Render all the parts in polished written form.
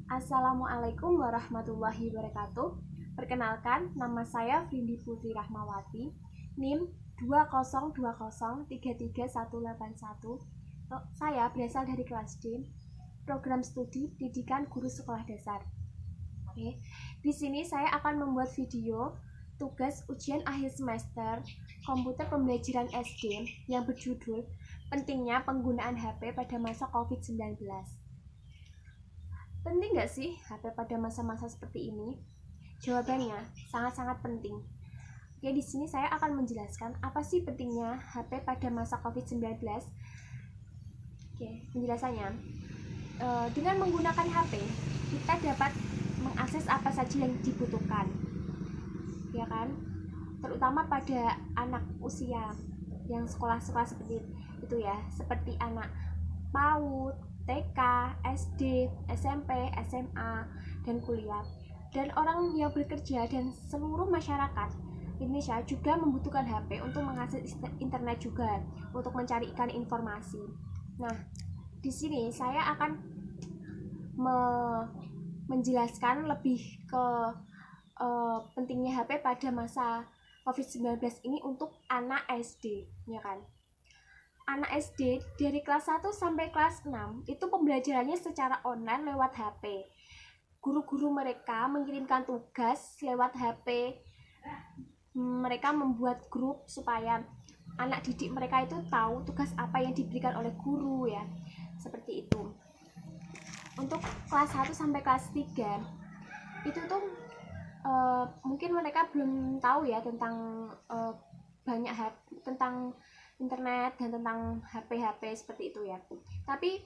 Assalamualaikum warahmatullahi wabarakatuh. Perkenalkan, nama saya Vindi Putri Rahmawati, NIM 202033181. Saya berasal dari kelas D, program studi Pendidikan Guru Sekolah Dasar. Oke, di sini saya akan membuat video tugas ujian akhir semester komputer pembelajaran SD yang berjudul Pentingnya Penggunaan HP pada Masa COVID-19. Penting nggak sih HP pada masa-masa seperti ini? Jawabannya sangat-sangat penting. Oke, di sini saya akan menjelaskan apa sih pentingnya HP pada masa COVID-19. Oke, penjelasannya. Dengan menggunakan HP, kita dapat mengakses apa saja yang dibutuhkan. Ya kan? Terutama pada anak usia yang sekolah-sekolah seperti itu ya, seperti anak PAUD, TK, SD, SMP, SMA, dan kuliah. Dan orang yang bekerja dan seluruh masyarakat Indonesia juga membutuhkan HP untuk mengakses internet juga, untuk mencarikan informasi. Nah, di sini saya akan menjelaskan lebih ke pentingnya HP pada masa COVID-19 ini untuk anak SD, ya kan? Anak SD dari kelas 1 sampai kelas 6 itu pembelajarannya secara online lewat HP. Guru-guru mereka mengirimkan tugas lewat HP. Mereka membuat grup supaya anak didik mereka itu tahu tugas apa yang diberikan oleh guru ya. Seperti itu. Untuk kelas 1 sampai kelas 3 itu tuh mungkin mereka belum tahu ya tentang banyak tentang internet dan tentang HP seperti itu ya. Tapi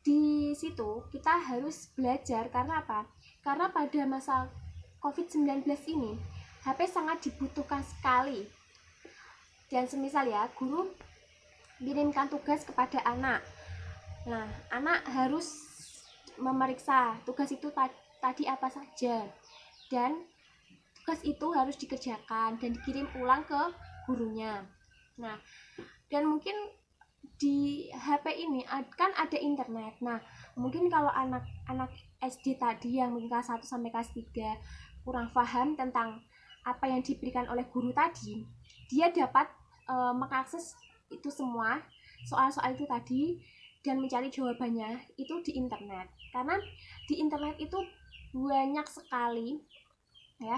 di situ kita harus belajar karena apa? Karena pada masa COVID-19 ini HP sangat dibutuhkan sekali. Dan semisal ya, guru kirimkan tugas kepada anak. Nah, anak harus memeriksa tugas itu tadi apa saja. Dan tugas itu harus dikerjakan dan dikirim ulang ke gurunya. Nah, dan mungkin di HP ini kan ada internet. Nah, mungkin kalau anak-anak SD tadi yang mungkin kelas 1 sampai kelas 3 kurang paham tentang apa yang diberikan oleh guru tadi, dia dapat mengakses itu semua soal-soal itu tadi dan mencari jawabannya itu di internet. Karena di internet itu banyak sekali ya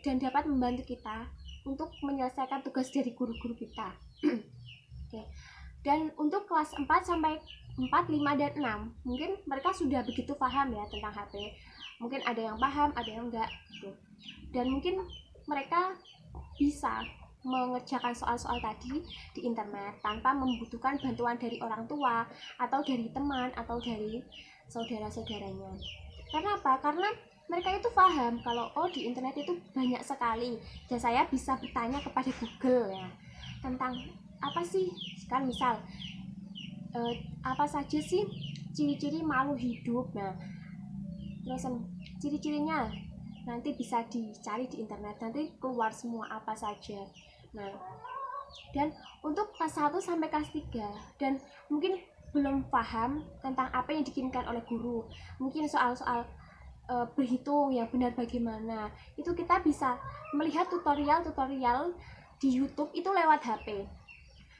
dan dapat membantu kita untuk menyelesaikan tugas dari guru-guru kita. Oke. Dan untuk kelas 4 sampai 4, 5, dan 6 mungkin mereka sudah begitu paham ya tentang HP. Mungkin ada yang paham, ada yang enggak gitu. Dan mungkin mereka bisa mengerjakan soal-soal tadi di internet tanpa membutuhkan bantuan dari orang tua atau dari teman atau dari saudara-saudaranya. Karena apa? Karena mereka itu paham kalau di internet itu banyak sekali dan saya bisa bertanya kepada Google ya tentang apa sih kan misal apa saja sih ciri-ciri makhluk hidup. Nah, terus ciri-cirinya nanti bisa dicari di internet, nanti keluar semua apa saja. Nah, dan untuk kelas 1 sampai kelas 3 dan mungkin belum paham tentang apa yang dikirimkan oleh guru, mungkin soal-soal berhitung yang benar bagaimana, itu kita bisa melihat tutorial di YouTube itu lewat HP.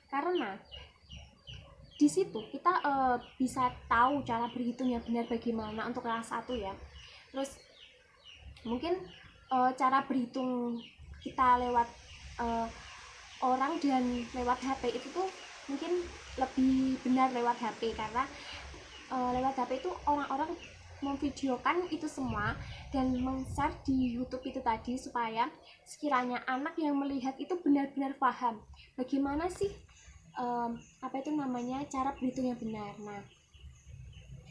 Karena di situ kita bisa tahu cara berhitung yang benar bagaimana untuk kelas 1 ya. Terus mungkin cara berhitung kita lewat orang dan lewat HP itu tuh mungkin lebih benar lewat HP karena lewat HP itu orang-orang memvideokan itu semua dan men-share di YouTube itu tadi supaya sekiranya anak yang melihat itu benar-benar paham bagaimana sih cara berhitung yang benar. Nah,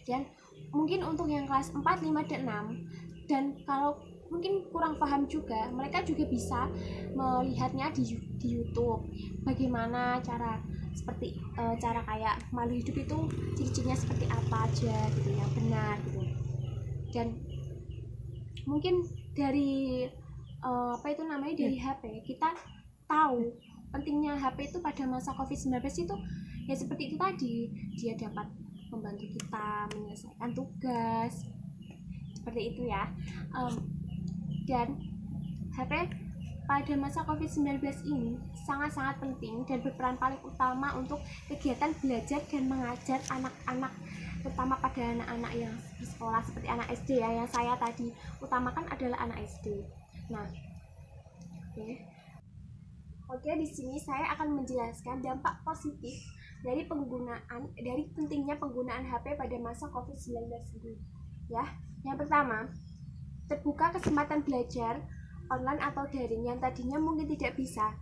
dan mungkin untuk yang kelas 4, 5, dan 6 dan kalau mungkin kurang paham juga, mereka juga bisa melihatnya di YouTube bagaimana cara seperti cara kayak makhluk hidup itu ciri-cirinya seperti apa aja gitu yang benar gitu. Dan mungkin dari dari HP kita tahu pentingnya HP itu pada masa COVID-19 itu ya seperti itu tadi, dia dapat membantu kita menyelesaikan mengerjakan tugas seperti itu ya. Dan HP pada masa COVID-19 ini sangat-sangat penting dan berperan paling utama untuk kegiatan belajar dan mengajar anak-anak, terutama pada anak-anak yang bersekolah seperti anak SD ya, yang saya tadi utamakan adalah anak SD. Nah, Oke, di sini saya akan menjelaskan dampak positif dari pentingnya penggunaan HP pada masa COVID-19 ini. Ya, yang pertama, terbuka kesempatan belajar online atau daring yang tadinya mungkin tidak bisa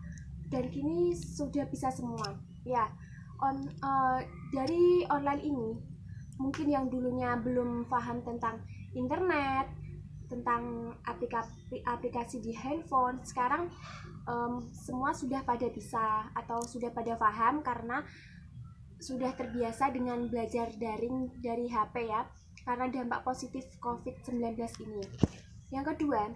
dan kini sudah bisa semua. Ya, dari online ini mungkin yang dulunya belum paham tentang internet, tentang aplikasi di handphone, sekarang semua sudah pada bisa atau sudah pada paham karena sudah terbiasa dengan belajar daring dari HP ya, karena dampak positif COVID-19 ini. Yang kedua,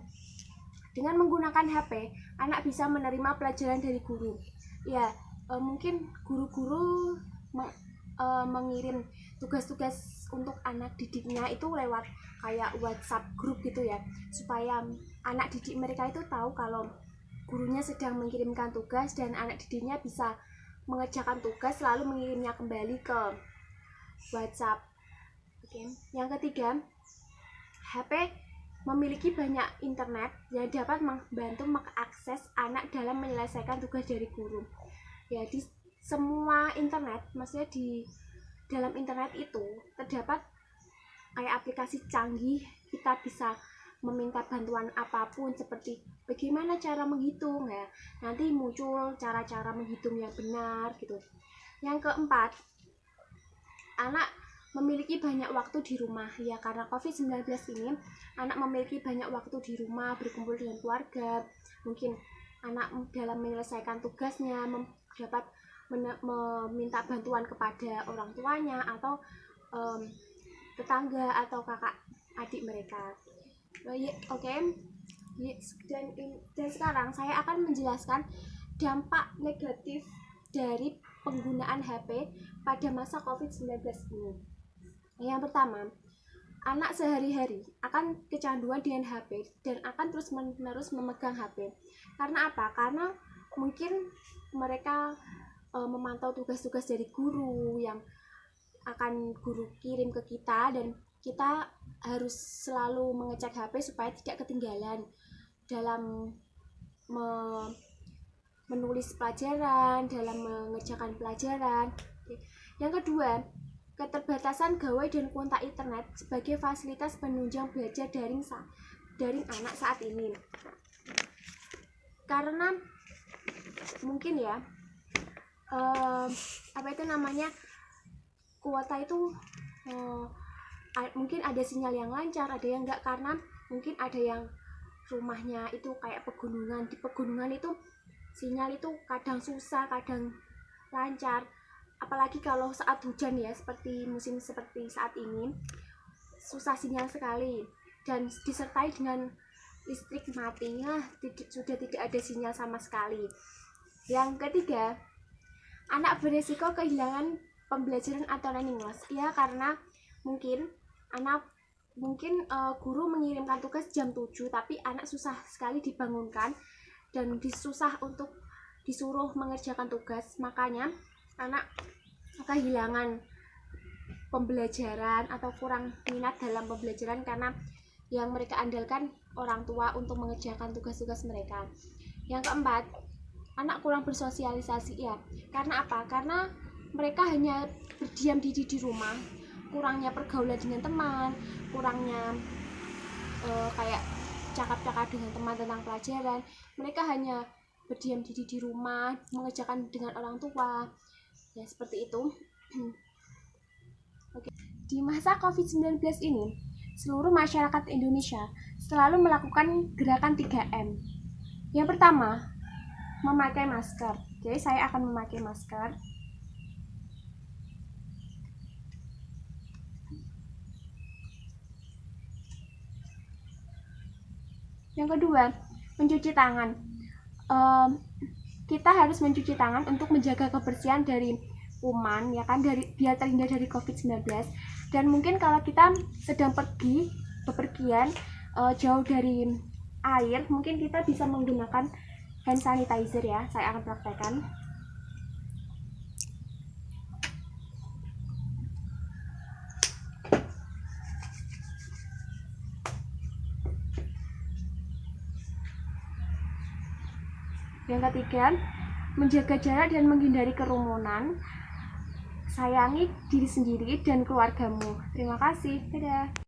dengan menggunakan HP, anak bisa menerima pelajaran dari guru. Ya, mungkin guru-guru mengirim tugas-tugas untuk anak didiknya itu lewat kayak WhatsApp grup gitu ya, supaya anak didik mereka itu tahu kalau gurunya sedang mengirimkan tugas dan anak didiknya bisa mengerjakan tugas lalu mengirimnya kembali ke WhatsApp. Oke. Yang ketiga, HP memiliki banyak internet yang dapat membantu mengakses anak dalam menyelesaikan tugas dari guru. Ya, di semua internet, maksudnya di dalam internet itu terdapat kayak aplikasi canggih, kita bisa meminta bantuan apapun seperti bagaimana cara menghitung ya. Nanti muncul cara-cara menghitung yang benar gitu. Yang keempat, anak memiliki banyak waktu di rumah ya, karena COVID-19 ini anak memiliki banyak waktu di rumah berkumpul dengan keluarga. Mungkin anak dalam menyelesaikan tugasnya dapat meminta bantuan kepada orang tuanya atau tetangga atau kakak adik mereka. Oke. Dan sekarang saya akan menjelaskan dampak negatif dari penggunaan HP pada masa COVID-19 ini. Yang pertama, anak sehari-hari akan kecanduan dengan HP dan akan terus-menerus memegang HP. Karena apa? Karena mungkin mereka memantau tugas-tugas dari guru yang akan guru kirim ke kita, dan kita harus selalu mengecek HP supaya tidak ketinggalan dalam menulis pelajaran, dalam mengerjakan pelajaran. Yang kedua, keterbatasan gawai dan kuota internet sebagai fasilitas penunjang belajar daring anak saat ini. Karena mungkin ya, kuota itu mungkin ada sinyal yang lancar, ada yang enggak, karena mungkin ada yang rumahnya itu kayak pegunungan. Di pegunungan itu sinyal itu kadang susah, kadang lancar. Apalagi kalau saat hujan ya, seperti musim seperti saat ini, susah sinyal sekali dan disertai dengan listrik mati. Sudah tidak ada sinyal sama sekali. Yang ketiga, anak beresiko kehilangan pembelajaran atau learning loss ya, karena mungkin guru mengirimkan tugas jam 7 tapi anak susah sekali dibangunkan dan susah untuk disuruh mengerjakan tugas, makanya anak kehilangan pembelajaran atau kurang minat dalam pembelajaran karena yang mereka andalkan orang tua untuk mengerjakan tugas-tugas mereka. Yang keempat, anak kurang bersosialisasi ya. Karena apa? Karena mereka hanya berdiam diri di rumah, kurangnya pergaulan dengan teman, kurangnya kayak cakap-cakap dengan teman tentang pelajaran. Mereka hanya berdiam diri di rumah, mengerjakan dengan orang tua. Ya, seperti itu. Oke. Di masa COVID-19 ini, seluruh masyarakat Indonesia selalu melakukan gerakan 3M. Yang pertama, memakai masker. Jadi saya akan memakai masker. Yang kedua, mencuci tangan. Kita harus mencuci tangan untuk menjaga kebersihan dari kuman ya kan, biar terhindar dari COVID-19. Dan mungkin kalau kita sedang bepergian jauh dari air, mungkin kita bisa menggunakan hand sanitizer ya. Saya akan praktekkan. Yang ketiga, menjaga jarak dan menghindari kerumunan. Sayangi diri sendiri dan keluargamu. Terima kasih. Dadah.